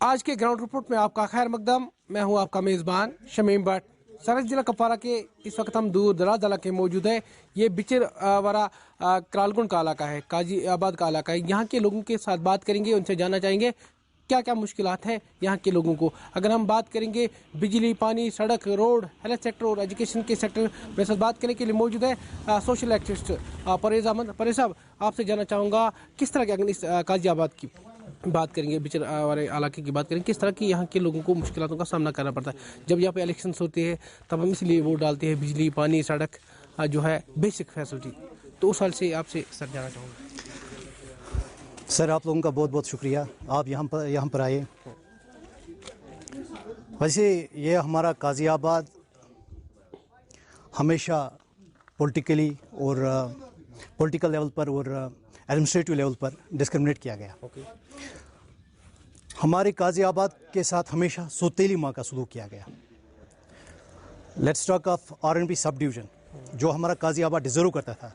आज के ground report में आपका खैर मकदम। मैं हूं आपका मेज़बान शमीम भट्ट। सरहद जिला कपवारा के इस वक्त हम दूर दराज इलाके में मौजूद है। ये बिचर वारा क्रालगुंड का इलाका है, काजी आबाद का इलाका है। यहाँ के लोगों के साथ बात करेंगे, उनसे जानना चाहेंगे क्या क्या मुश्किलात है यहाँ के लोगों को। अगर हम बात करेंगे बिजली, पानी, सड़क, रोड, हेल्थ सेक्टर और एजुकेशन के सेक्टर, मेरे साथ बात करने के लिए मौजूद है सोशल एक्टिविस्ट परवेज़ अहमद। परवेज़ साहब, आपसे जानना चाहूँगा किस तरह के, अगर इस काजी आबाद की बात करेंगे, बिचर वाले इलाके की बात करेंगे, किस तरह की यहाँ के लोगों को मुश्किलों का सामना करना पड़ता है। जब यहाँ पे इलेक्शंस होते हैं तब हम इसलिए वोट डालते हैं, बिजली, पानी, सड़क जो है बेसिक फैसिलिटी। तो उस साल से आपसे सर जानना चाहूँगा। सर, आप लोगों का बहुत बहुत शुक्रिया, आप यहाँ पर आए। वैसे ये हमारा काजी आबाद हमेशा पॉलिटिकल लेवल पर और एडमिनिस्ट्रेटिव लेवल पर डिस्क्रिमिनेट किया गया। हमारे काजी आबाद के साथ हमेशा सौतेली माँ का सलूक किया गया। Let's talk of R&B sub division, जो हमारा काजी आबाद डिजर्व करता था,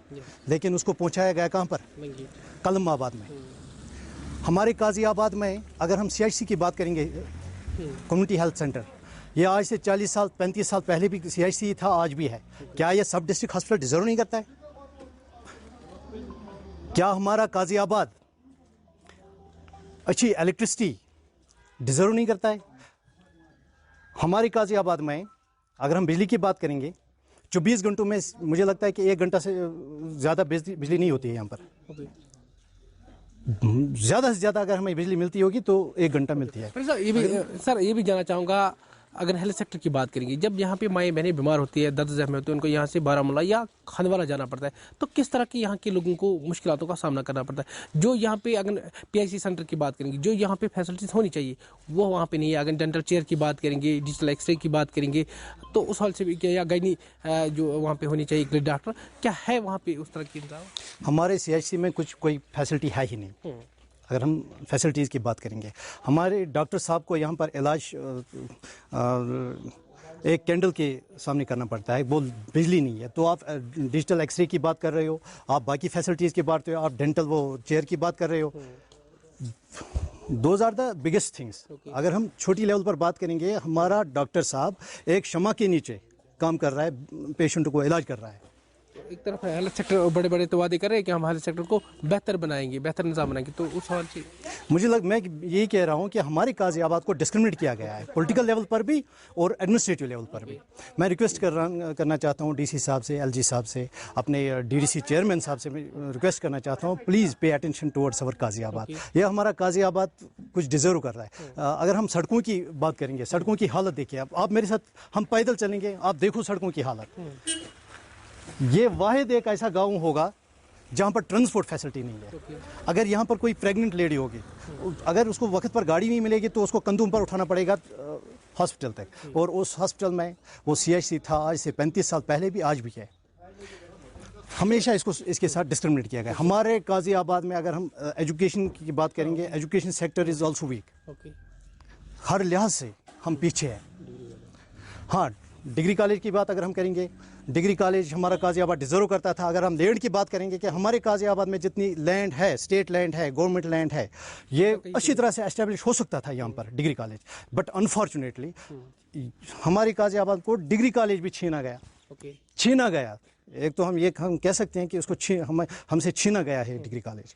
लेकिन उसको पहुंचाया गया कहाँ पर? कलम आबाद में। हमारे काजी आबाद में अगर हम CHC की बात करेंगे, कम्युनिटी हेल्थ सेंटर, ये आज से 40 साल 35 साल पहले भी CHC था, आज भी है। क्या ये सब डिस्ट्रिक्ट हॉस्पिटल डिजर्व नहीं करता है? क्या हमारा काजी आबाद अच्छी इलेक्ट्रिसिटी डिजर्व नहीं करता है? हमारे काजी आबाद में अगर हम बिजली की बात करेंगे, 24 घंटों में मुझे लगता है कि 1 घंटा से ज़्यादा बिजली नहीं होती है यहाँ पर। ज़्यादा से ज़्यादा अगर हमें बिजली मिलती होगी तो 1 घंटा मिलती है। सर ये भी जानना चाहूँगा, अगर हेल्थ सेक्टर की बात करेंगे, जब यहाँ पे माएँ बहनें बीमार होती है, दर्द जख्म होते हैं, उनको यहाँ से बारामूला या हंदवाड़ा जाना पड़ता है, तो किस तरह की यहाँ के लोगों को मुश्किलों का सामना करना पड़ता है? जो यहाँ पे अगर PIC सेंटर की बात करेंगे, जो यहाँ पे फैसिलिटीज़ होनी चाहिए वो वहाँ पे नहीं है। अगर डेंटल चेयर की बात करेंगे, डिजिटल एक्सरे की बात करेंगे, तो उस हाल से भी क्या, या गायनी जो वहाँ पे होनी चाहिए डॉक्टर, क्या है वहाँ पे उस तरह की इंतजाम? हमारे CHC में कोई फैसिलिटी है ही नहीं। अगर हम फैसिलिटीज़ की बात करेंगे, हमारे डॉक्टर साहब को यहाँ पर इलाज एक कैंडल के सामने करना पड़ता है, वो बिजली नहीं है। तो आप डिजिटल एक्सरे की बात कर रहे हो, आप बाकी फैसिलिटीज़ की बात कर रहे हो, आप डेंटल वो चेयर की बात कर रहे हो। Those are the biggest things. अगर हम छोटी लेवल पर बात करेंगे, हमारा डॉक्टर साहब एक शमा के नीचे काम कर रहा है, पेशेंट को इलाज कर रहा है। एक तरफ हेल्थ सेक्टर बड़े बड़े तो वादे कर रहे हैं कि हम हेल्थ सेक्टर को बेहतर बनाएंगे, बेहतर निज़ाम बनाएंगे, तो उस हवाले से मैं यही कह रहा हूँ कि हमारे काजी आबाद को डिस्क्रिमिनेट किया गया है, पॉलिटिकल लेवल पर भी और एडमिनिस्ट्रेटिव लेवल पर भी। मैं रिक्वेस्ट करना चाहता हूँ DC साहब से, LG साहब से, अपने DDC चेयरमैन साहब से मैं रिक्वेस्ट करना चाहता हूँ, प्लीज़ पे अटेंशन टुवर्ड्स अवर काजी आबाद। यह हमारा काजी आबाद कुछ डिजर्व कर रहा है। अगर हम सड़कों की बात करेंगे, सड़कों की हालत देखिए, आप मेरे साथ, हम पैदल चलेंगे, आप देखो सड़कों की हालत। ये वाहिद एक ऐसा गांव होगा जहां पर ट्रांसपोर्ट फैसिलिटी नहीं है। अगर यहां पर कोई प्रेग्नेंट लेडी होगी, अगर उसको वक्त पर गाड़ी नहीं मिलेगी तो उसको कंधों पर उठाना पड़ेगा हॉस्पिटल तक, और उस हॉस्पिटल में वो CHC था आज से 35 साल पहले भी, आज भी है। हमेशा इसके साथ डिस्क्रिमिनेट किया गया। हमारे काजी आबाद में अगर हम एजुकेशन की बात करेंगे, education sector is also weak. हर लिहाज से हम पीछे हैं। हाँ, डिग्री कॉलेज की बात अगर हम करेंगे, डिग्री कॉलेज हमारा काजी आबाद डिजर्व करता था। अगर हम लैंड की बात करेंगे कि हमारे काजी आबाद में जितनी लैंड है, स्टेट लैंड है, गवर्नमेंट लैंड है, ये अच्छी तरह से एस्टेब्लिश हो सकता था यहाँ पर डिग्री कॉलेज, बट अनफॉर्चुनेटली हमारे काजी आबाद को डिग्री कॉलेज भी छीना गया। एक तो हम कह सकते हैं कि उसको हमसे छीना गया है डिग्री कॉलेज।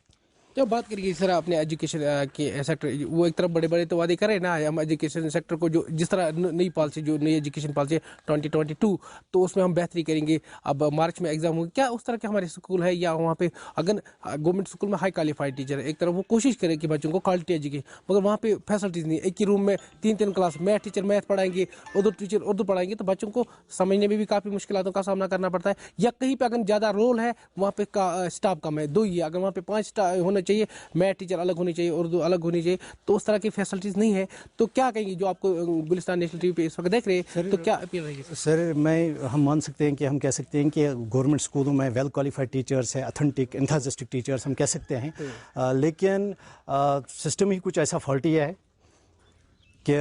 जब बात करिए सर अपने एजुकेशन के सेक्टर, वो एक तरफ बड़े बड़े तो वादे करें ना, हम एजुकेशन सेक्टर को जो जिस तरह नई पॉलिसी, जो नई एजुकेशन पॉलिसी 2022, तो उसमें हम बेहतरी करेंगे। अब मार्च में एग्जाम होंगे, क्या उस तरह के हमारे स्कूल है, या वहाँ पे अगर गवर्नमेंट स्कूल में हाई क्वालिफाइड टीचर है, एक तरफ वो कोशिश करें कि बच्चों को क्वालिटी एजुकेशन, मगर वहाँ पे फैसिलिटीज़ नहीं। एक ही रूम में 3 क्लास, मैथ टीचर मैथ पढ़ाएंगे, उर्दू टीचर उर्दू पढ़ाएंगे, तो बच्चों को समझने में भी काफ़ी मुश्किलों का सामना करना पड़ता है। या कहीं पर अगर ज़्यादा रोल है, वहाँ पे स्टाफ कम है, 2 ही है। अगर वहाँ पे 5 स्टाफ होना चाहिए, मैथ टीचर अलग होनी चाहिए, उर्दू अलग होनी चाहिए, तो उस तरह की फैसिलिटीज़ नहीं है। तो क्या कहेंगे, जो आपको गुलिस्तान नेशनल TV पे इस वक्त देख रहे हैं, तो क्या अपील रहेगी? सर, हम मान सकते हैं कि हम कह सकते हैं कि गवर्नमेंट स्कूलों में वेल क्वालिफाइड टीचर्स है, अथेंटिक एंथुसियास्टिक टीचर्स हम कह सकते हैं, लेकिन सिस्टम ही कुछ ऐसा फॉल्टी है कि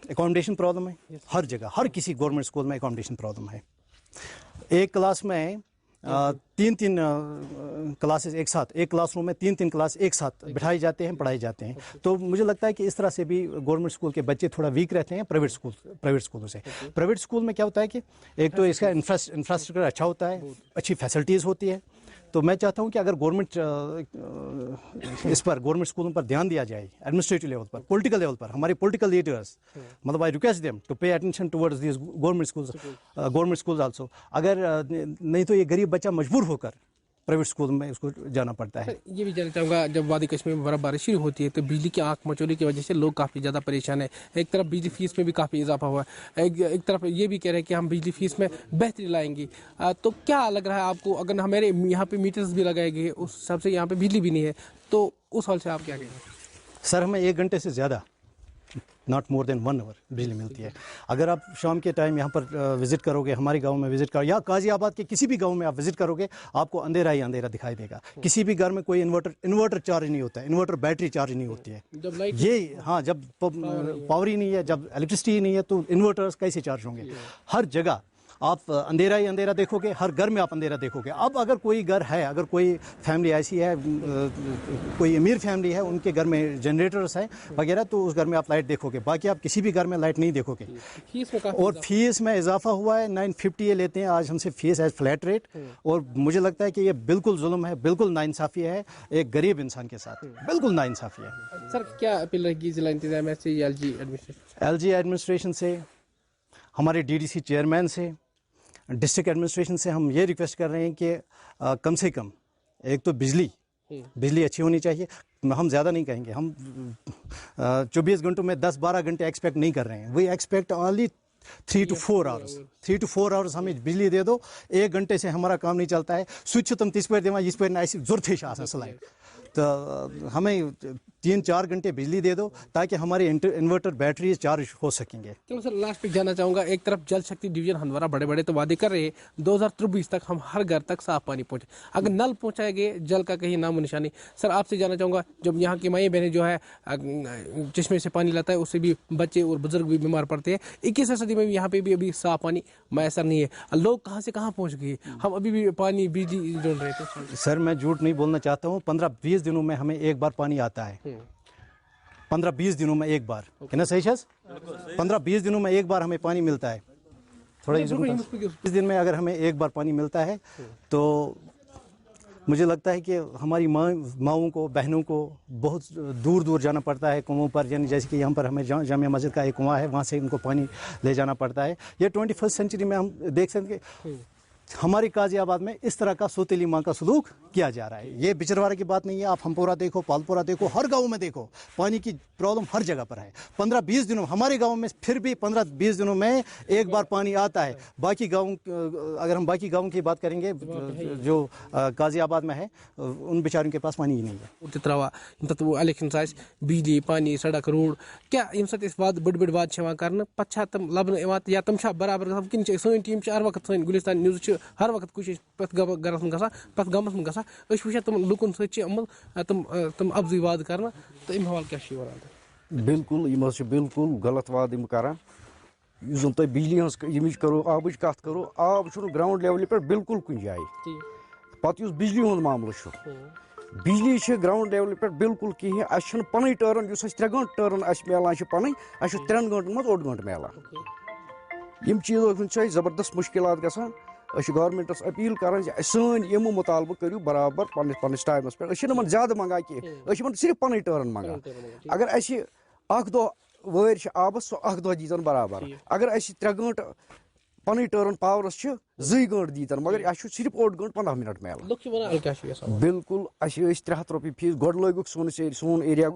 एकोमोडेशन प्रॉब्लम है हर जगह। हर किसी गवर्नमेंट स्कूल में एकोमोडेशन प्रॉब्लम है। एक क्लास में तीन तीन क्लासेस एक साथ, एक क्लास रूम में तीन तीन क्लास एक साथ बिठाए जाते हैं, पढ़ाए जाते हैं। तो मुझे लगता है कि इस तरह से भी गवर्नमेंट स्कूल के बच्चे थोड़ा वीक रहते हैं प्राइवेट स्कूलों से। प्राइवेट स्कूल में क्या होता है कि एक तो इसका इंफ्रास्ट्रक्चर अच्छा होता है, अच्छी फैसिलिटीज़ होती है। तो मैं चाहता हूं कि अगर गवर्नमेंट स्कूलों पर ध्यान दिया जाए, एडमिनिस्ट्रेटिव लेवल पर, पॉलिटिकल लेवल पर, हमारे पॉलिटिकल लीडर्स, मतलब I request them to pay attention towards this government schools also. अगर नहीं तो ये गरीब बच्चा मजबूर होकर प्राइवेट स्कूल में उसको जाना पड़ता है। ये भी जानना चाहूँगा, जब वादी कश्मीर में बर्फबारी शुरू होती है तो बिजली की आंख मचोली की वजह से लोग काफ़ी ज़्यादा परेशान है। एक तरफ बिजली फीस में भी काफ़ी इजाफा हुआ है, एक तरफ ये भी कह रहे हैं कि हम बिजली फीस में बेहतरी लाएंगे। तो क्या लग रहा है आपको, अगर हमारे यहाँ पे मीटर्स भी लगाए गए उस हिसाब से यहाँ पे बिजली भी नहीं है, तो उस हाल से आप क्या कहेंगे? सर हमें 1 घंटे से ज़्यादा, नॉट मोर देन 1 आवर बिजली मिलती है। अगर आप शाम के टाइम यहाँ पर विज़िट करोगे, हमारे गांव में विज़िट करो या गाज़ियाबाद के किसी भी गांव में आप विज़िट करोगे, आपको अंधेरा ही अंधेरा दिखाई देगा। किसी भी घर में कोई इन्वर्टर चार्ज नहीं होता है, इन्वर्टर बैटरी चार्ज नहीं होती है। जब पावर ही नहीं है, जब इलेक्ट्रिसिटी ही नहीं है, तो इन्वर्टर्स कैसे चार्ज होंगे? हर जगह आप अंधेरा ही अंधेरा देखोगे, हर घर में आप अंधेरा देखोगे। अब अगर कोई घर है, अगर कोई फैमिली ऐसी है, कोई अमीर फैमिली है, उनके घर में जनरेटर्स हैं वगैरह, तो उस घर में आप लाइट देखोगे, बाकी आप किसी भी घर में लाइट नहीं देखोगे। और फीस में इजाफा हुआ है, 950 ये लेते हैं आज हमसे फीस एज फ्लैट रेट। और मुझे लगता है कि ये बिल्कुल जुल्म है, बिल्कुल नाइंसाफ़ी है एक गरीब इंसान के साथ, बिल्कुल नाइंसाफ़ी है। सर क्या अपील रहेगी जिला इंतजामिया से या LG एडमिनिस्ट्रेशन से, हमारे DDC चेयरमैन से, डिस्ट्रिक्ट एडमिनिस्ट्रेशन से हम ये रिक्वेस्ट कर रहे हैं कि कम से कम एक तो बिजली अच्छी होनी चाहिए। हम ज़्यादा नहीं कहेंगे, हम 24 घंटों में 10-12 घंटे एक्सपेक्ट नहीं कर रहे हैं। We expect only 3 to 4 hours. 3 to 4 hours हमें बिजली दे दो। 1 घंटे से हमारा काम नहीं चलता है। स्विच तुम तिस पे देवा, इस पे ऐसी जरूरत है सलाइड। तो हमें 3-4 घंटे बिजली दे दो ताकि हमारे इन्वर्टर बैटरी चार्ज हो सकेंगे। चलो सर, लास्ट पे जानना चाहूँगा, एक तरफ जल शक्ति डिवीजन हंदवारा बड़े बड़े तो वादे कर रहे हैं 2023 तक हम हर घर तक साफ पानी पहुँचे। अगर नल पहुँचाए गए, जल का कहीं नामो निशानी। सर आपसे जानना चाहूँगा, जब यहाँ की माएँ बहनें जो है चश्मे से पानी लाता है, उससे भी बच्चे और बुजुर्ग भी बीमार पड़ते हैं। 21वीं सदी में भी यहाँ पे भी अभी साफ पानी मैसर नहीं है। लोग कहाँ से कहाँ पहुँच गए, हम अभी भी पानी बिजली जोड़ रहे थे। सर मैं झूठ नहीं बोलना चाहता हूँ, 15-20 दिनों में हमें एक बार पानी आता है। 15-20 दिनों में एक बार, है ना सही शख्स? 15-20 दिनों में एक बार हमें पानी मिलता है। थोड़ा इस दिन में अगर हमें एक बार पानी मिलता है तो मुझे लगता है कि हमारी माँओं को, बहनों को बहुत दूर दूर जाना पड़ता है कुओं पर। यानी जैसे कि यहाँ पर हमें जामिया मस्जिद का एक कुआं है, वहाँ से इनको पानी ले जाना पड़ता है। ये 21st सेंचुरी में हम देख सकते हैं हमारी गाजियाबाद में इस तरह का सौतेली माँ का सलूक किया जा रहा है। ये बिचरवाड़ा की बात नहीं है, आप हमपुरा देखो, पालपुरा देखो, हर गांव में देखो, पानी की प्रॉब्लम हर जगह पर है। 15-20 दिनों हमारे गांव में फिर भी 15-20 दिनों में एक बार पानी आता है। बाकी गांव, अगर हम बाकी गाँव की बात करेंगे जो गाजियाबाद में है, उन बेचारों के पास पानी ही नहीं है। इलेक्शन बिजली, पानी, सड़क, रोड क्या इस बात बड़ बात कर पा तम लबन या तम बराबर कि सन टीम हर वक्त सन गुलिस्तान न्यूज़ हर वक्त कुछ पथ गरस में पथ गमस में वुचान तम लुकन सतल तम अफजी वाद कर तो अम हवाल क्या बिल्कुल बिल्कुल गलत वाद कर जन तुम बिजली हज करो, आबच कत करो, आब ग्राउंड लेवल पे बिल्कुल कुछ जाए। पत बिजली हूं मामल बिजली ग्राउंड लेवल पे बिल्कुल कहें। अस पन टर्न 3 घंटे टर्न मिलान पन 3 घंटन मज 1 घंटे मिलान। चीज़ों जबरदस्त मुश्किल गसान। गवर्नमेंटस अपील कर सन यम मुतालबह करू बराबर पन्नस टाइमस पे। ज्यादा मंगान कह, सिर्फ पन टर्न मंगान। अगर अख दो वर आबस सो अख दो दीतन बराबर। अगर 3 घंटे पन टर्न पावरस 2 घंटे दीतन, मगर सिर्फ 1 घंटे 15 मिनट मिलान। बिल्कुल 300 रुपये फीस गोड लोग सोन एरिया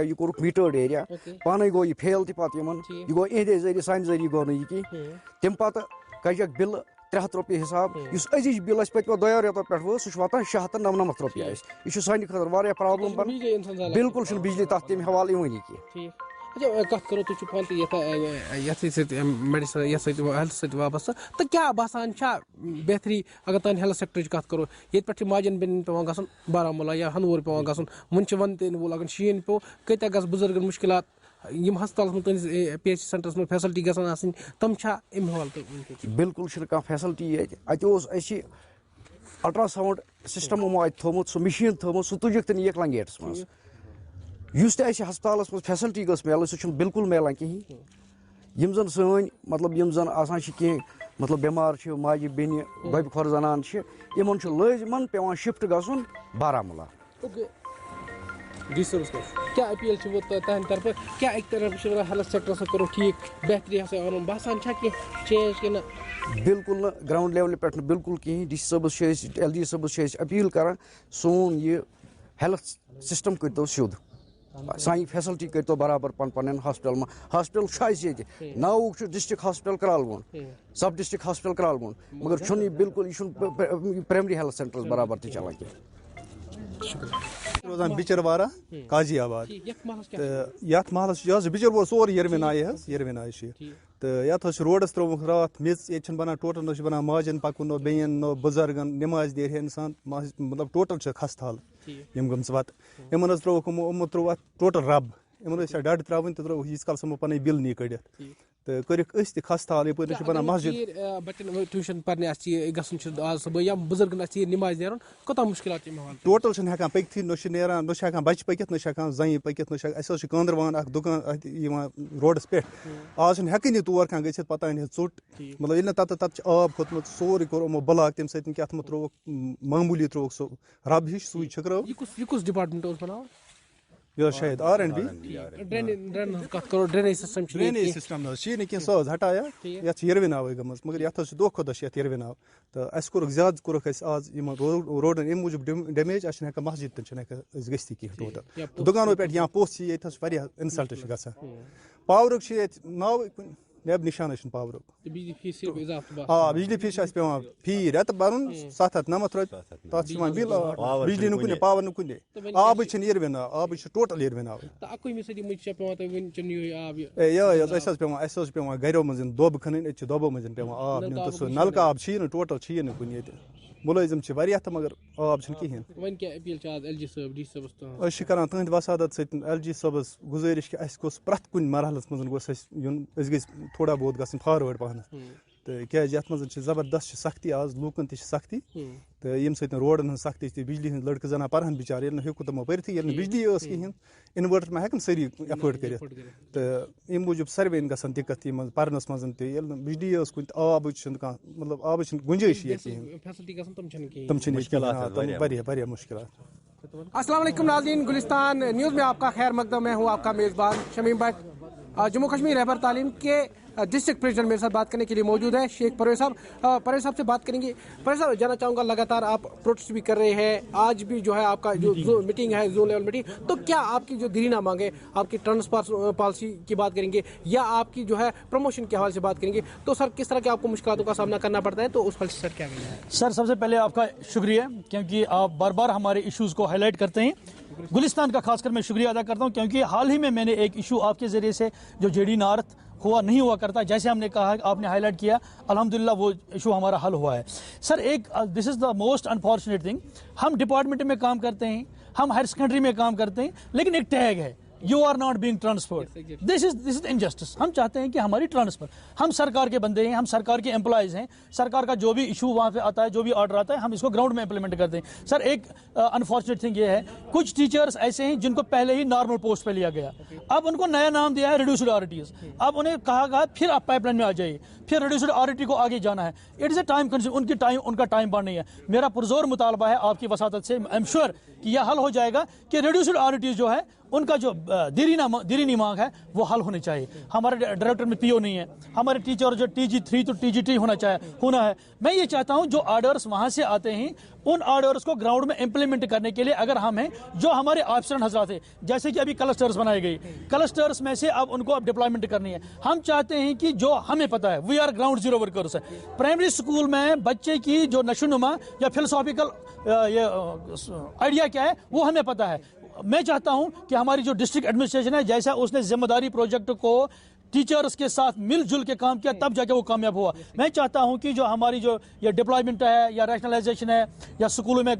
यह कोर मीटर्ड एरिया। पान गो यह फेल तक यह गो इहदे जरिए सान जरिए गो यह तम पत कजक बिल 300 रुपये हिसाब। अजिज बिल पत्व 2 रेतों पे वो सह वातान 699 रुपये। यह सान खर प्रॉब्लम बन। बिल्कुल बिजली तथ तम हवाले यवानी कह। अच्छा कत करो तुम पान मेडिसिन हेल्थ सत वाबस्त तो क्या बसान बेहतरी अगर तान हेल्थ सेक्टर कत करो ये पे माजन बेन पे गसन बारामूला या हनूर पे गसन वन वन दिन वो अगर शीन पे कत गस बुजुर्गन मुश्किल हस्पताल में PHC सेंटर्स में फैसिलिटी गसन तम अम हवाल बिल्कुल कह फैसिलिटी अत الٹراساؤنڈ سسٹم یِمو اَتہِ تھوٚمُت سُہ مِشیٖن تھٲومٕژ سُہ تُجِکھ تہٕ نِیَکھ لنگیٹس منٛز یُس تہِ اَسہِ ہسپتالَس منٛز فیسلٹی گٔژھ میلٕنۍ سُہ چھُنہٕ بالکل میلان کِہیٖنۍ یِم زَن سٲنۍ مطلب یِم زَن آسان چھِ کینٛہہ مطلب بٮ۪مار چھِ ماجہِ بیٚنہِ گۄبہِ کھۄر زنان چھِ یِمن چھُ لٲزمن پیٚوان شِفٹ گژھُن بارہمولہ. جی صاحب کیا اپیل وہ تہند طرف کیا ایک طرف ہیلتھ سیکٹر کرو ٹھیک بہتری ہسا ان باسان چھا کہ چینج کہ بالکل نہٕ گراؤنڈ لیولہِ پٮ۪ٹھ نہٕ بالکل کِہیٖنۍ ڈی سی صٲبس چھِ أسۍ ایل جی صٲبس چھِ أسۍ اپیٖل کران سون یہِ ہیلتھ سسٹم کٔرۍتو سیوٚد سانہِ فیسلٹی کٔرۍتو برابر پنٕنٮ۪ن ہاسپٹلن منٛز ہاسپٹل چھُ اَسہِ ییٚتہِ ناوُک چھُ ڈسٹرک ہاسپٹل کرالگونڈ سب ڈسٹرک ہاسپٹل کرالگونڈ مگر چھُنہٕ یہِ بالکل یہِ چھُنہٕ پرایمری ہیلتھ سینٹرس برابر تہِ چلان کینٛہہ. روزان بچروارہ قاضی آباد یتھ محلس بچروار سورُے یروین آیہِ حظ یروین آیہِ چھِ تہٕ یتھ حظ چھِ روڈس ترٛووُکھ راتھ میٚژ ییٚتہِ چھِنہٕ بنان ٹوٹل نہ چھُ بنان ماجن پکُن نہ بیٚین نہ بُزرگن نٮ۪مازِ نیرِ ہے اِنسان مطلب ٹوٹل چھِ خستہٕ حال یِم گٔمژٕ پتہٕ یِمن حظ ترٛووُکھ یِمو ترٛوو اتھ ٹوٹل رب یِمن ٲسۍ ڈڈٕ ترٛاوٕنۍ تہٕ ترٛووُکھ ییٖتِس کالس یِمو پنٕنۍ بِل نی کٔڑِتھ تہٕ کٔرِکھ أسۍ تہِ خستہٕ حال یپٲرۍ چھِ بنان مسجد بچن ٹیوشن پرنہِ آسہِ گژھُن چھُ آز صبح یا بُزرگن آسہِ نٮ۪مازِ نیرُن کوتاہ مُشکلات چھِ یِوان ٹوٹل چھِنہٕ ہٮ۪کان پٔکتھٕے نہ چھِ نیران نہ چھِ ہٮ۪کان بچہِ پٔکِتھ نہ چھِ ہٮ۪کان زنہِ پٔکِتھ نہ چھِ اَسہِ حظ چھِ کاندروان اکھ دُکان اَتہِ یِوان روڈس پٮ۪ٹھ آز چھُنہٕ ہٮ۪کٲنی تور کانٛہہ گٔژھِتھ پتہٕ انہِ ہے ژوٚٹ مطلب ییٚلہِ نہٕ تتہِ چھُ آب کھوٚتمُت سورُے کوٚر یِمو بلاک تمہِ سۭتۍ کیٛاہ تِمو ترٛووُکھ معموٗلی ترٛووُکھ سُہ رب ہِش سُے چھٔکرٲو یہِ کُس ڈپارٹمنٹ اوس بناوان یہ شاید R and B drainage system drainage system نہ حظ چھُیی نہٕ کینٛہہ سُہ حظ ہٹایا یتھ چھِ یروین آوٕے گٔمٕژ مگر یتھ حظ چھُ دۄہ کھۄتہٕ دۄہ چھِ یتھ یروین آو تہٕ اَسہِ کوٚرُکھ زیادٕ کوٚرُکھ اَسہِ آز یِمن روڈن اَمہِ موٗجوٗب ڈیمیج اَسہِ چھِنہٕ ہٮ۪کان مسجد تہِ چھِنہٕ ہٮ۪کان أسۍ گٔژھتھٕے کینٛہہ ٹوٹل دُکانو پٮ۪ٹھ یا پوٚژھ چھِ ییٚتہِ حظ واریاہ اِنسلٹ چھِ گژھان پاورُک چھُ ییٚتہِ ناوٕے کُنہِ نیب نِشانٕے چھُنہٕ پاورُک آ بجلی فیٖس چھُ اَسہِ پیٚوان فی رٮ۪تہٕ بَرُن 790 رۄپیہِ تَتھ چھِ یِوان بِل بجلی نہٕ کُنہِ پاور نہٕ کُنہِ آبٕے چھِنہٕ یروین آب آبٕے چھُ ٹوٹل یروین آبٕے یِہوٚے حظ اَسہِ حظ چھُ پیٚوان گریو منٛز دۄب کھنٕنۍ أسۍ چھِ دۄبو منٛز پیٚوان آب نیُن تہٕ سُہ نلکہٕ آب چھُیی نہٕ ٹوٹل چھُیی نہٕ کُنہِ ییٚتہِ مُلٲزِم چھِ واریاہ تہٕ مگر آب چھُنہٕ کِہیٖنۍ أسۍ چھِ کران تُہنٛدِ وسادت سۭتۍ ایل جی صٲبس گُزٲرِش کہِ اَسہِ گوٚژھ پرٛٮ۪تھ کُنہِ مرحلس منٛز گوٚژھ اَسہِ یُن أسۍ گٔژھۍ تھوڑا بہت گژھٕنۍ فاروٲڈ پہنتھ تہٕ کیازِ یتھ منٛز چھِ زبردست چھِ سختی آز لوٗکن تہِ چھِ سختی تہٕ ییٚمہِ سۭتۍ روڈن ہٕنٛز سختی چھِ بجلی ہٕنٛدۍ لڑکہٕ زنان پرہن بِچار ییٚلہِ نہٕ ہیوٚکُکھ تِمو پٔرتھٕے ییٚلہِ نہٕ بجلی ٲس کِہیٖنۍ اِنوٲٹر ما ہٮ۪کن سٲری ایفٲڈ کٔرِتھ تہٕ اَمہِ موٗجوٗب ساروِین گژھان دِقت یِمن پرنس منٛز تہِ ییٚلہِ نہٕ بجلی ٲس کُنہِ تہٕ آبٕچ چھُنہٕ کانٛہہ مطلب آبٕچ چھنہٕ گُنجٲیشی ییٚتہِ کِہیٖنۍ تِم چھِنہٕ ییٚتہِ واریاہ واریاہ مُشکلات. السلام علیکم ناظرین گلستان نیوز میں آپ کا خیر مقدم میں ہوں آپ کا میزبان شمیم بٹ. جموں کشمیر رہبر تعلیم کے ڈسٹرکٹ پریزیڈنٹ میرے ساتھ بات کرنے کے لیے موجود ہے شیخ پرویز صاحب. پرویز صاحب سے بات کریں گے. پرویز صاحب جانا چاہوں گا لگاتار آپ پروٹیسٹ بھی کر رہے ہیں آج بھی جو ہے آپ کا جو میٹنگ ہے زون لیول میٹنگ تو کیا آپ کی جو دیرینہ مانگے آپ کی ٹرانسفر پالیسی کی بات کریں گے یا آپ کی جو ہے پروموشن کے حوالے سے بات کریں گے تو سر کس طرح کے آپ کو مشکلاتوں کا سامنا کرنا پڑتا ہے تو اس حوالے سے سر کیا کہنا ہے؟ سر سب سے پہلے آپ کا شکریہ کیونکہ آپ بار بار ہمارے ایشوز کو ہائی لائٹ کرتے ہیں. گلستان کا خاص کر میں شکریہ ادا کرتا ہوں کیونکہ حال ہی میں نے ایک ایشو آپ کے ذریعے سے جو جے ڈی نارتھ ہوا نہیں ہوا کرتا جیسے ہم نے کہا آپ نے ہائی لائٹ کیا الحمدللہ وہ ایشو ہمارا حل ہوا ہے. سر ایک دس از دا موسٹ انفارچونیٹ تھنگ ہم ڈپارٹمنٹ میں کام کرتے ہیں ہم ہائر سیکنڈری میں کام کرتے ہیں لیکن ایک ٹیگ ہے you are not being transferred. This is injustice. ہم چاہتے ہیں کہ ہماری ٹرانسفر ہم سرکار کے بندے ہیں ہم سرکار کے امپلائیز ہیں سرکار کا جو بھی ایشو وہاں پہ آتا ہے جو بھی آرڈر آتا ہے ہم اس کو گراؤنڈ میں امپلیمنٹ کرتے ہیں. سر ایک انفارچونیٹ تھنگ یہ ہے کچھ ٹیچرس ایسے ہیں جن کو پہلے ہی نارمل پوسٹ پہ لیا گیا اب ان کو نیا نام دیا ہے ریڈیوسڈ آرٹیز. اب انہیں کہا گیا پھر آپ پائپ لائن میں آ جائیے پھر ریڈیوسڈ آرٹی کو آگے جانا ہے. It is a time consume ان کا ٹائم بڑھ نہیں ہے. میرا پرزور مطالبہ ہے آپ کی وساطت سے آئی ایم شیور کہ یہ حل ہو جائے گا کہ ریڈیوسڈ آرٹیز جو ہے ان کا جو دیرینی مانگ ہے وہ حل ہونی چاہیے. ہمارے ڈائریکٹر میں پی او نہیں ہے ہمارے ٹیچر جو TG3 تو TG2 ہونا ہے. میں یہ چاہتا ہوں جو آرڈرس وہاں سے آتے ہیں ان آرڈرس کو گراؤنڈ میں امپلیمنٹ کرنے کے لیے اگر ہم ہیں جو ہمارے آفیسر حضرات ہیں جیسے کہ ابھی کلسٹرز بنائے گئے کلسٹرز میں سے اب ان کو اب ڈپلائمنٹ کرنی ہے. ہم چاہتے ہیں کہ جو ہمیں پتہ ہے we are ground zero workers. Primary school میں بچے کی جو نشو نما یا فلسافیکل آئیڈیا کیا ہے وہ ہمیں پتہ ہے. میں چاہتا ہوں کہ ہماری جو ڈسٹرکٹ ایڈمنسٹریشن ہے جیسا اس نے ذمہ داری پروجیکٹ کو टीचर्स के साथ मिलजुल के काम किया, तब जाके वो कामयाब हुआ। मैं चाहता हूं कि जो हमारी जो ये डिप्लॉयमेंट है या रैशनलाइजेशन है या स्कूलों में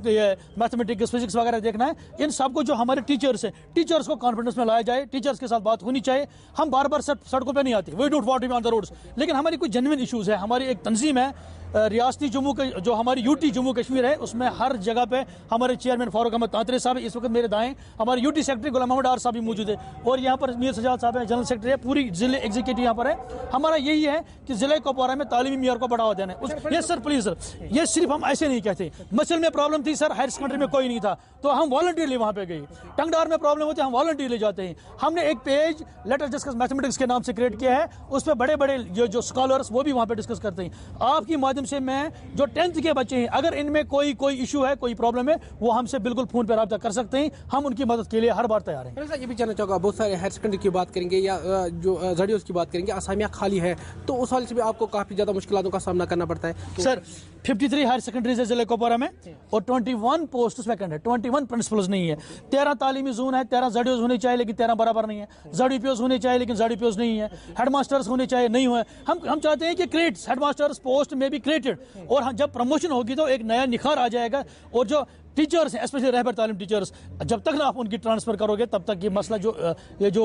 मैथमेटिक्स फिजिक्स वगैरह देखना है, इन सबको जो हमारे टीचर्स हैं, टीचर्स को कॉन्फिडेंस में लाया जाए, टीचर्स के साथ बात होनी चाहिए। हम बार बार सड़कों पर नहीं आते, we don't want to be on the roads, लेकिन हमारी कुछ जेन्युइन इशूज़ है। हमारी एक तंजीम है रियासती जम्मू के, जो हमारी यूटी जम्मू कश्मीर है, उसमें हर जगह पे हमारे चेयरमैन फारूक अहमद तांतरे साहब, इस वक्त मेरे दाएं हमारे UT secretary Ghulam Mohammad R sahab भी मौजूद है, और यहाँ पर मीर सजाद साहब है, जनरल सेक्रेटरी है, पूरी जिले एग्जीक्यूटिव यहाँ पर है। हमारा यही है कि जिले कुपवारा में तालीमी मियार को बढ़ावा देना है। यस सर, प्लीज सर, ये सिर्फ हम ऐसे नहीं कहते। मसल में प्रॉब्लम थी सर, हायर सेकेंडरी में कोई नहीं था, तो हम वॉलंटियरली वहाँ पे गए। टंगडार में प्रॉब्लम होती है, हम वॉलंटियरली जाते हैं। हमने एक पेज लेटर डिस्कस मैथमेटिक्स के नाम से क्रिएट किया है, उस पर बड़े बड़े जो स्कॉलर्स वो भी वहाँ पे डिस्कस करते हैं। आपकी माध्यम से मैं जो 10th के बच्चे हैं, अगर इनमें कोई इशू है, कोई प्रॉब्लम है, वो हमसे बिल्कुल फोन पर राब्ता कर सकते हैं। हम उनकी मदद के लिए हर बार तैयार हैं। ये भी जानना चाहूँगा, बहुत सारे हायर सेकेंडरी की बात करेंगे या जो जड़ियों की बात करेंगे, असामियाँ खाली है, तो उस हाल से भी आपको काफ़ी ज़्यादा मुश्किलों का सामना करना पड़ता है। तो सर 53 हायर सेकेंडरीज है जिले कुपवारा में, और 21 पोस्ट वैकेंट है, 21 प्रिंसिपल्स नहीं है। 13 तालीमी जोन है, 13 जड़ियोज होने चाहिए, लेकिन 13 बराबर नहीं है। जड़ीपीओज होने चाहिए, लेकिन जड़ीपीओज नहीं है। हेडमास्टर्स होने चाहिए, नहीं हुए। हम चाहते हैं कि क्रिएट्स हेडमास्टर्स पोस्ट में भी क्रिएटेड, और जब प्रमोशन होगी तो एक नया निखार आ जाएगा। और जो टीचर्स हैं, स्पेशली रहबर तालीम टीचर्स, जब तक ना आप उनकी ट्रांसफर करोगे, तब तक ये मसला ये जो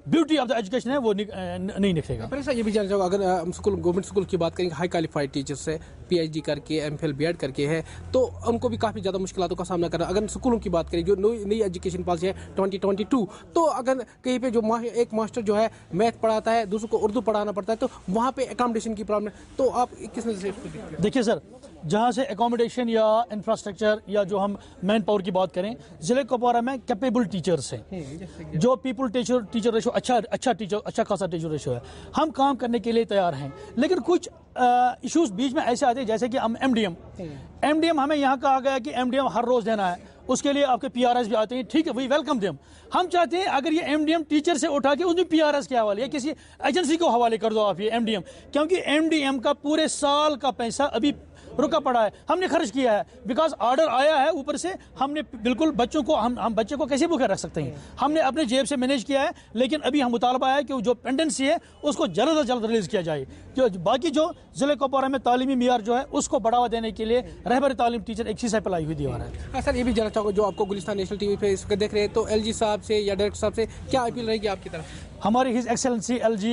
ब्यूटी ऑफ द एजुकेशन है वो नहीं निकलेगा। फिर ये भी जानना चाहूँगा, अगर स्कूल गवर्नमेंट स्कूल की बात करेंगे, हाई क्वालिफाइड टीचर्स है, PhD करके MPhil BEd करके है, तो उनको भी काफ़ी ज़्यादा मुश्किलों का सामना करना। अगर स्कूलों की बात करें, जो नई एजुकेशन पॉलिसी है 2022, तो अगर कहीं पे जो एक मास्टर जो है मैथ पढ़ाता है, दूसरों को उर्दू पढ़ाना पड़ता है, तो वहाँ पे अकोमोडेशन की प्रॉब्लम, तो आप किस नज़र से इसको देखते हैं? देखिए सर, जहाँ से अकोमोडेशन या इंफ्रास्ट्रक्चर या जो हम मैन पावर की बात करें, जिले कुपवारा में कैपेबल टीचर्स हैं, जो पीपल टीचर रेशो अच्छा खासा टीचर रेशो है। हम काम करने के लिए तैयार हैं, लेकिन कुछ इश्यूज बीच में ऐसे आते हैं, जैसे कि हम MDM हमें यहाँ कहा गया कि MDM हर रोज देना है, उसके लिए आपके PRS भी आते हैं, ठीक है, वी वेलकम देम। हम चाहते हैं अगर ये MDM टीचर से उठा के उसमें PRS के हवाले या किसी एजेंसी को हवाले कर दो आप ये MDM, क्योंकि MDM का पूरे साल का पैसा अभी रुका पड़ा है, हमने खर्च किया है, बिकॉज ऑर्डर आया है ऊपर से। हमने बिल्कुल बच्चों को हम बच्चे को कैसे भूखे रख सकते हैं, हमने अपने जेब से मैनेज किया है, लेकिन अभी हम मुतालबा है कि जो पेंडेंसी है उसको जल्द से जल्द रिलीज किया जाए। जो बाकी जो जिले कुपवारा में तालीमी मियार जो है उसको बढ़ावा देने के लिए रहबर तालीम टीचर एक चीज़ पलाई हुई दीवार है। हाँ सर, ये भी जानना चाहूँगा, जो आपको गुलिस्तान नेशनल TV पे इसको देख रहे हैं, तो LG साहब से या डायरेक्टर साहब से क्या अपील रहेगी आपकी तरफ? हमारी his excellency LG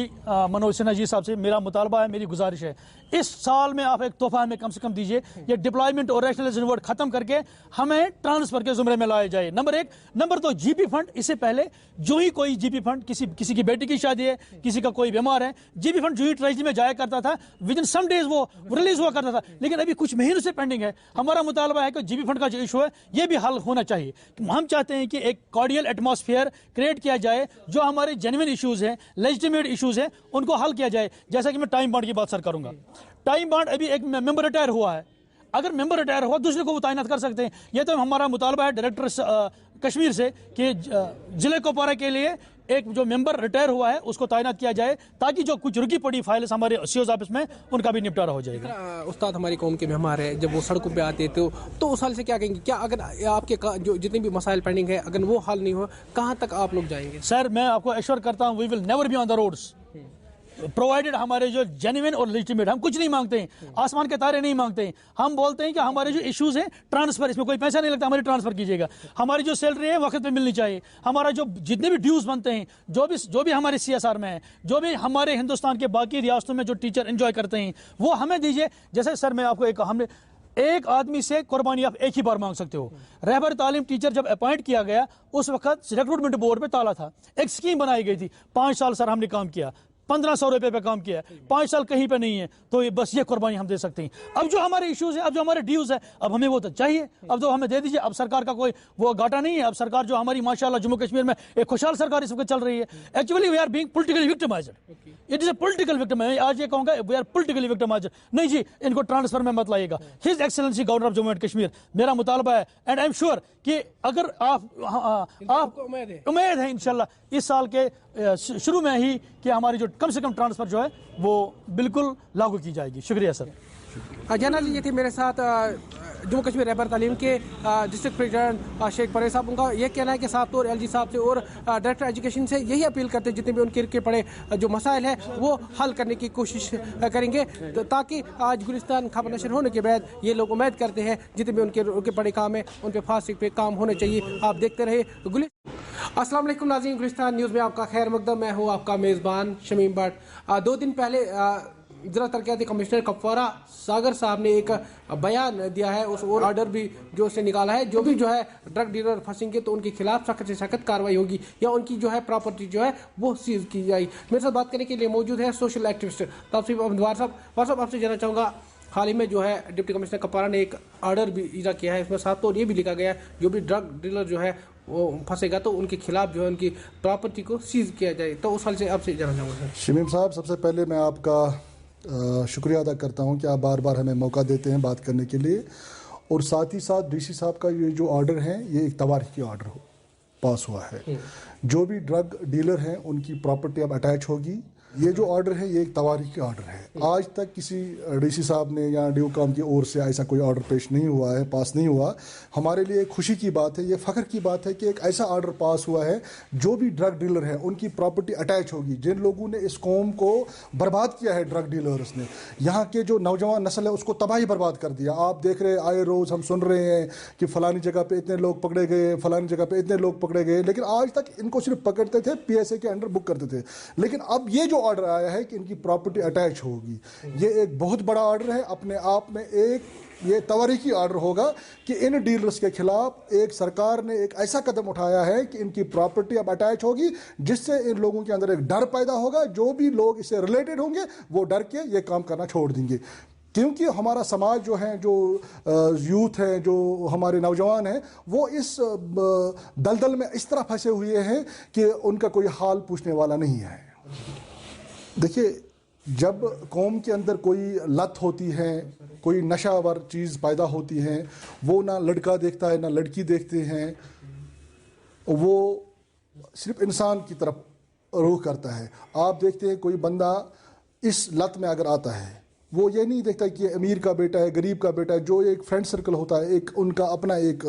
Manoj Sinha ji साहब से मेरा मुतालबा है, मेरी गुजारिश है, इस साल में आप एक तोहफा हमें कम से कम दीजिए। ये डिप्लॉयमेंट और रैशनलाइजेशन वर्ड खत्म करके हमें ट्रांसफर के जुमरे में लाया जाए, नंबर 1। नंबर 2, GP फंड, इससे पहले जो ही कोई GP फंड, किसी की बेटी की शादी है, किसी का कोई बीमार है, GP फंड जो ही ट्रेजरी में जाया करता था, विद इन सम डेज वो रिलीज हुआ करता था, लेकिन अभी कुछ महीनों से पेंडिंग है। हमारा मुतालबा है कि GP फंड का जो इशू है ये भी हल होना चाहिए। हम चाहते हैं कि एक कॉर्डियल एटमॉस्फेयर क्रिएट किया जाए, जो हमारे जेन्युइन इशूज हैं, लेजिटिमेट इशूज हैं, उनको हल किया जाए। जैसा कि मैं टाइम बॉन्ड की बात सर करूंगा, टाइम बॉन्ड अभी एक मेंबर रिटायर हुआ है, अगर मेंबर रिटायर हुआ दूसरे को वो तैनात कर सकते हैं। ये तो हमारा मुतालबा है डायरेक्टर कश्मीर से कि जिले कुपवारा के लिए एक जो मेंबर रिटायर हुआ है उसको तैनात किया जाए, ताकि जो कुछ रुकी पड़ी फाइल्स हमारे CO's ऑफिस में उनका भी निपटारा हो जाएगा। उस्ताद हमारी कौम के मेहमान है, जब वो सड़कों पे आते तो उस हाल से क्या कहेंगे? क्या अगर आपके जो जितने भी मसाइल पेंडिंग है, अगर वो हल नहीं हो, कहाँ तक आप लोग जाएंगे? सर मैं आपको एश्योर करता हूँ, we will never be on the roads, provided हमारे जो जेन्युइन और लेजिटिमेट। हम कुछ नहीं मांगते हैं, आसमान के तारे नहीं मांगते हैं, हम बोलते हैं कि हमारे जो इश्यूज हैं ट्रांसफर, इसमें कोई पैसा नहीं लगता, हमारी ट्रांसफर कीजिएगा। हमारी जो सैलरी है वक्त पे मिलनी चाहिए, हमारा जो जितने भी ड्यूज बनते हैं, जो भी हमारे CSR में है, जो भी हमारे हिंदुस्तान के बाकी रियासतों में जो टीचर एंजॉय करते हैं वो हमें दीजिए। जैसे सर मैं आपको हमने एक आदमी से कुर्बानी आप एक ही बार मांग सकते हो। रहबर तालीम टीचर जब अपॉइंट किया गया उस वक्त रिक्रूटमेंट बोर्ड पे ताला था, एक स्कीम बनाई गई थी, 5 साल सर हमने काम किया, 1500 रुपए पे काम किया, 5 साल कहीं पे नहीं है, तो ये बस ये कुर्बानी हम दे सकते हैं। अब जो हमारे इश्यूज है, अब जो हमारे ड्यूज है, अब हमें वो तो चाहिए, अब तो हमें दे दीजिए। अब सरकार का कोई वो घाटा नहीं है, अब सरकार जो हमारी माशाल्लाह जम्मू कश्मीर में एक खुशहाल सरकार इस वक्त चल रही है। Actually we are being politically victimised, it is a political victim. आज ये कहूंगा वी आर पॉलिटिकली विक्टिमाइज्ड, नहीं जी इनको ट्रांसफर में मत लाइएगा। His excellency governor of Jammu and Kashmir, मेरा मुतालबा है एंड आई एम श्योर कि अगर आप उम्मीद है इंशाल्लाह इस साल के शुरू में ही कि हमारी जो कम से कम ट्रांसफर जो है वो बिल्कुल लागू की जाएगी। शुक्रिया सर। जनरल ये थे मेरे साथ जम्मू कश्मीर रहबर तालीम के डिस्ट्रिक्ट प्रेसिडेंट शेख परेज साहब, उनका ये कहना है कि साफ तौर LG साहब से और डायरेक्टर एजुकेशन से यही अपील करते हैं जितने भी उनके पड़े जो मसाइल है वो हल करने की कोशिश करेंगे, ताकि आज गुलिस्तान खबर नशर होने के बाद ये लोग उम्मीद करते हैं जितने भी उनके बड़े काम है उन पे फास्ट ट्रैक पे काम होने चाहिए। आप देखते रहे अस्सलाम वालेकुम नाज़रीन, गुलिस्तान न्यूज़ में आपका खैर मकदम। मैं हूँ आपका मेज़बान शमीम भट्ट। 2 दिन पहले ज़िला तरक्याती कमिश्नर कुपवारा सागर साहब ने एक बयान दिया है, उस और ऑर्डर भी जो उसने निकाला है, जो भी जो है ड्रग डीलर फंसेंगे तो उनके खिलाफ सख्त से सख्त कार्रवाई होगी या उनकी जो है प्रॉपर्टी जो है वो सीज की जाएगी। मेरे साथ बात करने के लिए मौजूद है सोशल एक्टिविस्ट तौसीफ अहमद साहब। आपसे जानना चाहूँगा, हाल ही में जो है डिप्टी कमिश्नर कुपवारा ने एक ऑर्डर भी इजा किया है, इसमें साथ तो ये भी लिखा गया है जो भी ड्रग डीलर जो है वो फंसेगा तो उनके खिलाफ जो है उनकी प्रॉपर्टी को सीज किया जाए। तो उस हाल से आपसे जानना चाहूँगा। शमीम साहब, सबसे पहले मैं आपका शुक्रिया अदा करता हूं कि आप बार बार हमें मौका देते हैं बात करने के लिए, और साथ ही साथ DC साहब का ये जो ऑर्डर है ये एक तवारीखी ऑर्डर पास हुआ है। जो भी ड्रग डीलर हैं उनकी प्रॉपर्टी अब अटैच होगी। ये जो ऑर्डर है ये एक तवारीखी ऑर्डर है। आज तक किसी DC साहब ने या DOCOM की ओर से ऐसा कोई ऑर्डर पेश नहीं हुआ है, पास नहीं हुआ। हमारे लिए खुशी की बात है, ये फ़ख्र की बात है कि एक ऐसा ऑर्डर पास हुआ है जो भी ड्रग डीलर है उनकी प्रॉपर्टी अटैच होगी। जिन लोगों ने इस कौम को बर्बाद किया है, ड्रग डीलर्स ने यहाँ के जो नौजवान नस्ल है उसको तबाही बर्बाद कर दिया। आप देख रहे आए रोज़ हम सुन रहे हैं कि फ़लानी जगह पे इतने लोग पकड़े गए, फ़लानी जगह पे इतने लोग पकड़े गए, लेकिन आज तक इनको सिर्फ पकड़ते थे, PSA के अंडर बुक करते थे। लेकिन अब ये जो ऑर्डर आया है कि इनकी प्रॉपर्टी अटैच होगी, ये एक बहुत बड़ा ऑर्डर है। अपने आप में एक ये तवारीखी ऑर्डर होगा कि इन डीलर्स के खिलाफ एक सरकार ने एक ऐसा कदम उठाया है कि इनकी प्रॉपर्टी अब अटैच होगी, जिससे इन लोगों के अंदर एक डर पैदा होगा। जो भी लोग इससे रिलेटेड होंगे वो डर के ये काम करना छोड़ देंगे, क्योंकि हमारा समाज जो है, जो यूथ है, जो हमारे नौजवान हैं, वो इस दलदल में इस तरह फंसे हुए हैं कि उनका कोई हाल पूछने वाला नहीं है। देखिए, जब कौम के अंदर कोई लत होती है, कोई नशावर चीज़ पैदा होती है, वो ना लड़का देखता है ना लड़की देखते हैं, वो सिर्फ इंसान की तरफ रुख करता है। आप देखते हैं कोई बंदा इस लत में अगर आता है, वो ये नहीं देखता कि अमीर का बेटा है, गरीब का बेटा है। जो एक फ्रेंड सर्कल होता है, एक उनका अपना एक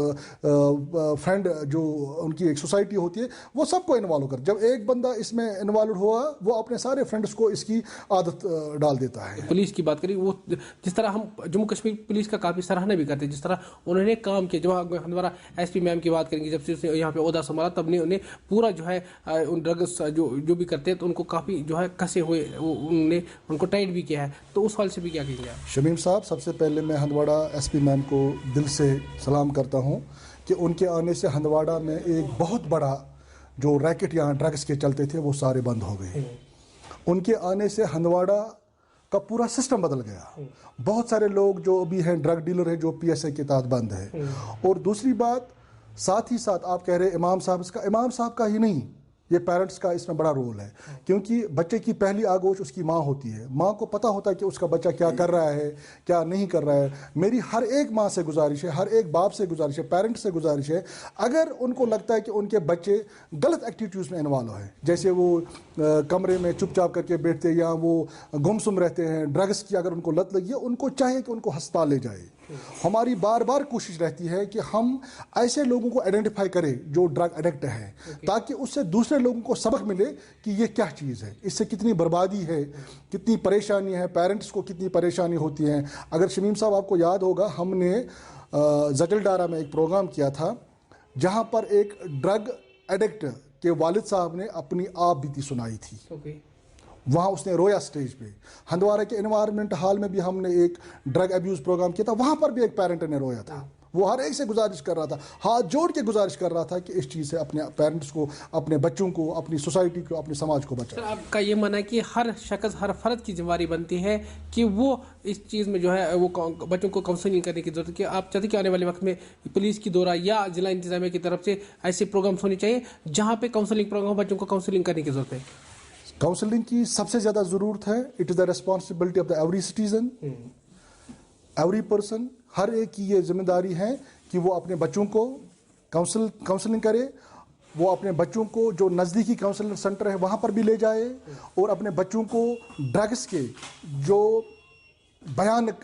फ्रेंड, जो उनकी एक सोसाइटी होती है, वो सबको इन्वॉल्व कर। जब एक बंदा इसमें इन्वॉल्व हुआ, वो अपने सारे फ्रेंड्स को इसकी आदत डाल देता है। पुलिस की बात करें, वो जिस तरह हम जम्मू कश्मीर पुलिस का काफ़ी सराहना भी करते हैं, जिस तरह उन्होंने काम किया। जब हमारा SP मैम की बात करेंगे, जब से उसने यहाँ पे ओहदा संभाला तब ने उन्हें पूरा जो है उन ड्रग्स जो भी करते हैं तो उनको काफ़ी जो है कसे हुए, उन्होंने उनको टाइट भी किया है। तो उस हाल से भी क्या कहेंगे आप? शमीम साहब, सबसे पहले मैं हंदवाड़ा SP मैम को दिल से सलाम करता हूँ कि उनके आने से हंदवाड़ा में एक बहुत बड़ा जो रैकेट यहाँ ड्रग्स के चलते थे वो सारे बंद हो गए। उनके आने से हंदवाड़ा का पूरा सिस्टम बदल गया। बहुत सारे लोग जो अभी हैं ड्रग डीलर हैं, जो PSA के तहत बंद है। और दूसरी बात, साथ ही साथ आप कह रहे इमाम साहब का ही नहीं, ये पेरेंट्स का इसमें बड़ा रोल है, क्योंकि बच्चे की पहली आगोश उसकी माँ होती है। माँ को पता होता है कि उसका बच्चा क्या कर रहा है, क्या नहीं कर रहा है। मेरी हर एक माँ से गुजारिश है, हर एक बाप से गुजारिश है, पेरेंट्स से गुजारिश है, अगर उनको लगता है कि उनके बच्चे गलत एक्टिविटीज़ में इन्वॉल्व है, जैसे वो कमरे में चुपचाप करके बैठते हैं या वो गुमसुम रहते हैं, ड्रग्स की अगर उनको लत लगी है, उनको चाहिए कि उनको अस्पताल ले जाए। हमारी बार बार कोशिश रहती है कि हम ऐसे लोगों को आइडेंटिफाई करें जो ड्रग एडिक्ट है, ताकि उससे दूसरे लोगों को सबक मिले कि ये क्या चीज़ है, इससे कितनी बर्बादी है, कितनी परेशानी है, पेरेंट्स को कितनी परेशानी होती है। अगर शमीम साहब आपको याद होगा, हमने जटलडारा में एक प्रोग्राम किया था जहाँ पर एक ड्रग एडिक्ट के वालिद साहब ने अपनी आप बीती सुनाई थी। वहाँ उसने रोया स्टेज पे। हंदवाड़ा के एनवायरनमेंट हॉल में भी हमने एक ड्रग अब्यूज़ प्रोग्राम किया था, वहाँ पर भी एक पेरेंट ने रोया था। वो हर एक से गुजारिश कर रहा था, हाथ जोड़ के गुजारिश कर रहा था कि इस चीज़ से अपने पेरेंट्स को, अपने बच्चों को, अपनी सोसाइटी को, अपने समाज को बचाए। आपका ये मानना है कि हर शख्स, हर फर्द की जिम्मेदारी बनती है कि वो इस चीज़ में जो है वो बच्चों को काउंसलिंग करने की जरूरत है, कि आप चाहते कि आने वाले वक्त में पुलिस की दौरा या जिला इंतजामिया की तरफ से ऐसे प्रोग्राम्स होने चाहिए जहाँ पे काउंसलिंग प्रोग्राम, बच्चों को काउंसलिंग करने की जरूरत है? काउंसलिंग की सबसे ज़्यादा ज़रूरत है। It is the responsibility of the every citizen, every person. हर एक की ये जिम्मेदारी है कि वो अपने बच्चों को काउंसलिंग करे, वो अपने बच्चों को जो नज़दीकी काउंसलिंग सेंटर है वहाँ पर भी ले जाए, और अपने बच्चों को ड्रग्स के जो भयानक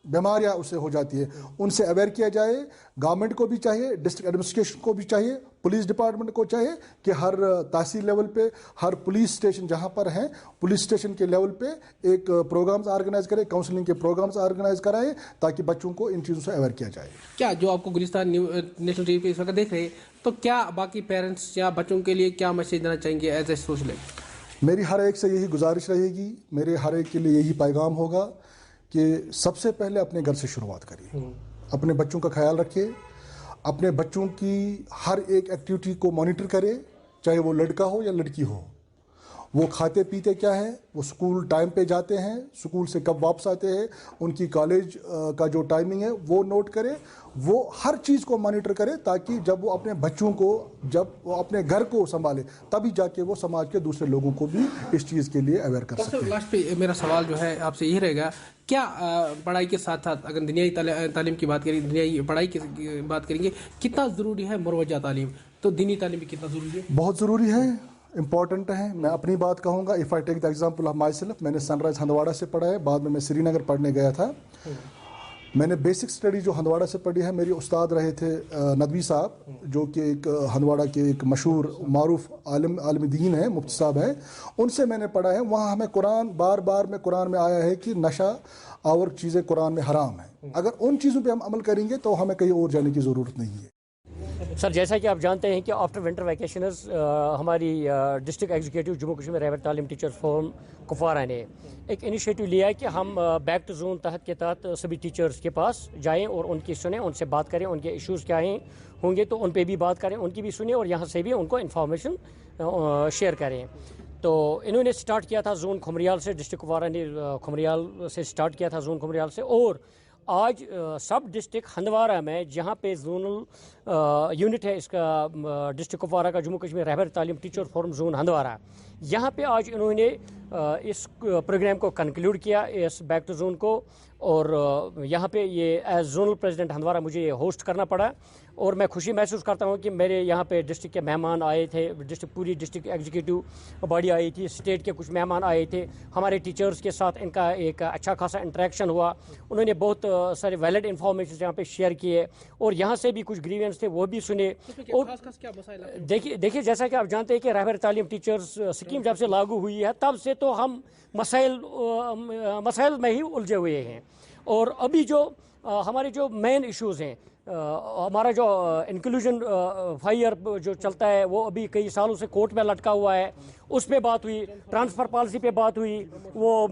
बीमारियां उससे हो जाती है, उनसे अवेयर किया जाए। गवर्नमेंट को भी चाहिए, डिस्ट्रिक्ट एडमिनिस्ट्रेशन को भी चाहिए, पुलिस डिपार्टमेंट को चाहिए कि हर तहसील लेवल पे, हर पुलिस स्टेशन जहां पर हैं, पुलिस स्टेशन के लेवल पे एक प्रोग्राम्स ऑर्गेनाइज करें, काउंसलिंग के प्रोग्राम्स ऑर्गेनाइज कराएं, ताकि बच्चों को इन चीज़ों से अवेयर किया जाए। क्या जो आपको गुलिस्तान नेशनल टीवी पे इस वक्त देख रहे हैं, तो क्या बाकी पेरेंट्स या बच्चों के लिए क्या मैसेज देना चाहेंगे एज ए सोशल? मेरी हर एक से यही गुजारिश रहेगी, मेरे हर एक के लिए यही पैगाम होगा कि सबसे पहले अपने घर से शुरुआत करिए, अपने बच्चों का ख्याल रखिए, अपने बच्चों की हर एक एक्टिविटी को मॉनिटर करें, चाहे वो लड़का हो या लड़की हो, वो खाते पीते क्या है, वो स्कूल टाइम पे जाते हैं, स्कूल से कब वापस आते हैं, उनकी कॉलेज का जो टाइमिंग है वो नोट करें, वो हर चीज़ को मॉनिटर करें, ताकि जब वो अपने बच्चों को, जब वो अपने घर को संभाले, तभी जाके वो समाज के दूसरे लोगों को भी इस चीज़ के लिए अवेयर कर सकते हैं। लास्ट पे मेरा सवाल जो है आपसे यही रहेगा, क्या पढ़ाई के साथ साथ अगर दुनियाई तालीम की बात करें, दुनियाई पढ़ाई की बात करेंगे, कितना ज़रूरी है मुरवजा तालीम, तो दीनी तालीम भी कितना ज़रूरी है? बहुत ज़रूरी है, इम्पॉर्टेंट है। मैं अपनी बात कहूँगा, if I take the example of myself, मैंने सनराइज हंदवाड़ा से पढ़ा है, बाद में मैं श्रीनगर पढ़ने गया था। मैंने बेसिक स्टडी जो हंदवाड़ा से पढ़ी है, मेरे उस्ताद रहे थे नदवी साहब, जो कि एक हंदवाड़ा के एक मशहूर मारूफ आलिम दीन है, मुफ्ती साहब हैं, उनसे मैंने पढ़ा है। वहाँ हमें कुरान बार बार में कुरान में आया है कि नशा और चीज़ें कुरान में हराम है। अगर उन चीज़ों पे हम अमल करेंगे तो हमें कहीं और जाने की ज़रूरत नहीं है। सर, जैसा कि आप जानते हैं कि आफ्टर विंटर वैकेशंस हमारी डिस्ट्रिक्ट एग्जीक्यूटिव जम्मू कश्मीर रहबर तालीम टीचर्स फोरम कुपवारा ने एक इनिशिएटिव लिया है कि हम बैक टू जोन तहत के तहत सभी टीचर्स के पास जाएं और उनकी सुने, उनसे बात करें, उनके इश्यूज़ क्या हैं होंगे तो उन पे भी बात करें, उनकी भी सुने और यहाँ से भी उनको इन्फॉर्मेशन शेयर करें। तो इन्होंने स्टार्ट किया था जोन खुमरियाल से, डिस्ट्रिक्ट कुपवारा ने खुमरियाल से स्टार्ट किया था, जोन खुमरियाल से, और आज सब डिस्ट्रिक्ट हंदवाड़ा में जहाँ पे जोनल यूनिट है इसका डिस्ट्रिक्ट कुपवारा का, जम्मू कश्मीर रहबर तालीम टीचर फोरम जोन हंदवाड़ा, यहाँ पे आज इन्होंने इस प्रोग्राम को कंक्लूड किया, इस बैक टू जोन को, और यहाँ पे ये एज जोनल प्रेसिडेंट हंदवाड़ा मुझे ये होस्ट करना पड़ा। और मैं खुशी महसूस करता हूँ कि मेरे यहाँ पे डिस्ट्रिक्ट के मेहमान आए थे, पूरी डिस्ट्रिक्ट एग्जीक्यूटिव बॉडी आई थी, स्टेट के कुछ मेहमान आए थे, हमारे टीचर्स के साथ इनका एक अच्छा खासा इंटरेक्शन हुआ, उन्होंने बहुत सारे वैलिड इन्फॉर्मेशन यहाँ पे शेयर किए और यहाँ से भी कुछ ग्रीवेंस थे वो भी सुने। और देखिए जैसा कि आप जानते हैं कि रहबर तालीम टीचर्स स्कीम जब से लागू हुई है तब से तो हम मसाइल में ही उलझे हुए हैं। और अभी जो हमारे जो मेन इश्यूज़ हैं, हमारा जो इंक्लूजन 5 ईयर जो चलता है वो अभी कई सालों से कोर्ट में लटका हुआ है, उस पर बात हुई, ट्रांसफ़र पॉलिसी पे बात हुई, वो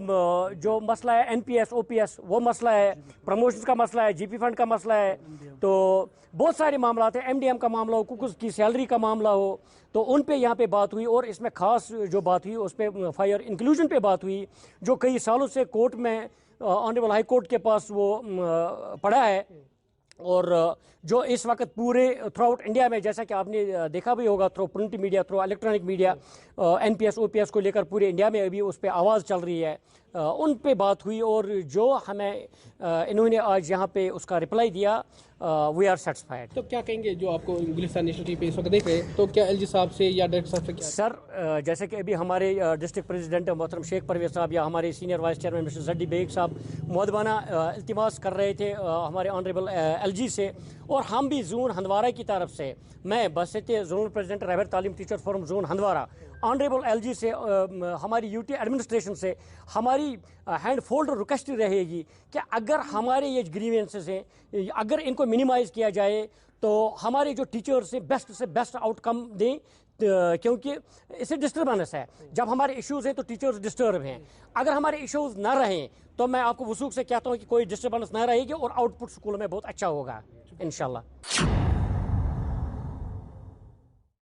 जो मसला है NPS OPS वो मसला है, प्रमोशन का मसला है, GP फंड का मसला है, तो बहुत सारे मामला हैं, MDM का मामला हो, कुछ की सैलरी का मामला हो, तो उन पे यहाँ पे बात हुई। और इसमें ख़ास जो बात हुई उस पर 5 ईयर इंक्लूजन पे बात हुई, जो कई सालों से कोर्ट में ऑनरेबल हाई कोर्ट के पास वो पड़ा है, और जो इस वक्त पूरे थ्रू आउट इंडिया में, जैसा कि आपने देखा भी होगा through print media, through electronic media, NPS OPS को लेकर पूरे इंडिया में अभी उस पर आवाज़ चल रही है, उन पे बात हुई। और जो हमें इन्होंने आज यहाँ पे उसका रिप्लाई दिया, वी आर सेटिस्फाइड। तो क्या कहेंगे जो आपको गुलिस्तान नेशनल टीवी पे इस वक्त देख रहे हैं, तो क्या LG साहब से या डायरेक्टर साहब से क्या? सर, जैसे कि अभी हमारे डिस्ट्रिक्ट प्रेसिडेंट मोहतरम शेख परवेज साहब या हमारे senior vice chairman mister Jaddi Baig साहब मुअद्दबाना इल्तिमास कर रहे थे हमारे ऑनरेबल LG से, और हम भी जोन हंदवाड़ा की तरफ से, मैं बसते जोनल प्रेसिडेंट रहबर तालीम teacher forum zone Handwara, honourable LG से, हमारी UT एडमिनिस्ट्रेशन से हमारी हैंड फोल्ड रिक्वेस्ट रहेगी कि अगर हमारे ये ग्रीवेंसेस हैं, अगर इनको मिनिमाइज़ किया जाए तो हमारे जो टीचर्स हैं बेस्ट से बेस्ट आउटकम दें, क्योंकि इससे डिस्टर्बेंस है। जब हमारे इश्यूज़ हैं तो टीचर्स डिस्टर्ब हैं, अगर हमारे इश्यूज़ ना रहें तो मैं आपको वसूख से कहता हूँ कि कोई डिस्टर्बेंस ना रहेगी और आउटपुट स्कूल में बहुत अच्छा होगा इंशाल्लाह।